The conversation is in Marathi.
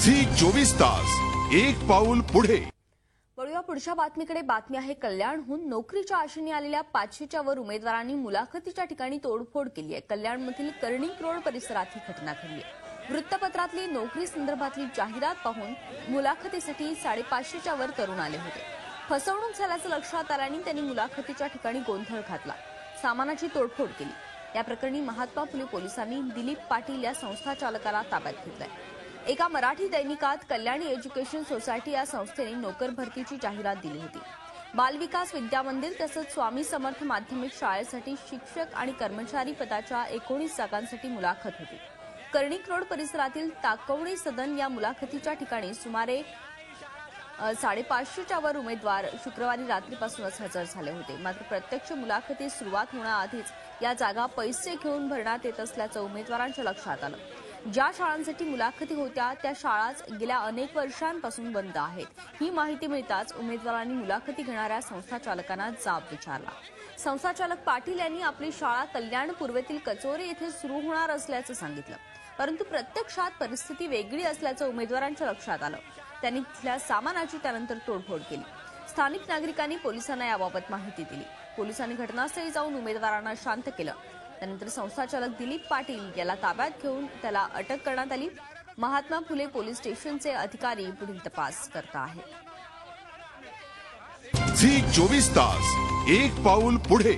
झी 24 तास एक पाऊल पुढे। वळूया पुढच्या बातमीकडे। बातमी आहे कल्याणहून। नोकरीच्या आशेने आलेल्या 500च्या वर उमेदवारांनी मुलाखतीच्या ठिकाणी तोडफोड केली आहे। कल्याणमधील कर्णिक रोड परिसरात ही घटना घडली आहे। वृत्तपत्रातली नोकरी संदर्भातली जाहिरात पाहून मुलाखतीसाठी 550च्या वर तरुण आले होते। फसवणूक झाल्याचं लक्षात आल्याने त्यांनी मुलाखतीच्या ठिकाणी गोंधळ घातला, सामानाची तोडफोड केली। या प्रकरणी महात्मा फुले पोलिसांनी दिलीप पाटील या संस्था चालकाला ताब्यात घेतलंय। एका मराठी दैनिकात कल्याणी एज्युकेशन सोसायटी या संस्थेने नोकर भरतीची जाहिरात दिली होती। बालविकास विद्यामंदिर तसंच स्वामी समर्थ माध्यमिक शाळेसाठी शिक्षक आणि कर्मचारी पदाच्या 19 जागांसाठी मुलाखत होती। कर्णिक रोड परिसरातील ताकवणे सदन या मुलाखतीच्या ठिकाणी सुमारे 550च्या वर उमेदवार शुक्रवारी रात्रीपासूनच हजर झाले होते। मात्र प्रत्यक्ष मुलाखतीस सुरुवात होण्याआधीच या जागा पैसे घेऊन भरण्यात येत असल्याचं उमेदवारांच्या लक्षात आलं। ज्या शाळांसाठी मुलाखती होत्या त्या शाळाच गेल्या अनेक वर्षांपासून बंद आहेत। ही माहिती मिळताच उमेदवारांनी मुलाखती घेणाऱ्या संस्था चालकांना जाब विचारला। संस्था चालक पाटील यांनी आपली शाळा कल्याण पूर्वेतील कचोरे येथे सुरू होणार असल्याचं सांगितलं, परंतु प्रत्यक्षात परिस्थिती वेगळी असल्याचं उमेदवारांच्या लक्षात आलं। त्यांनी तिथल्या सामानाची त्यानंतर तोडफोड केली। स्थानिक नागरिकांनी पोलिसांना याबाबत माहिती दिली। पोलिसांनी घटनास्थळी जाऊन उमेदवारांना शांत केलं। त्यानंतर संस्था चालक दिलीप पाटील याला ताब्यात घेऊन त्याला अटक करण्यात आली। महात्मा फुले पोलीस स्टेशनचे अधिकारी पुढील तपास करत आहेत। झी 24 तास एक पाऊल पुढे।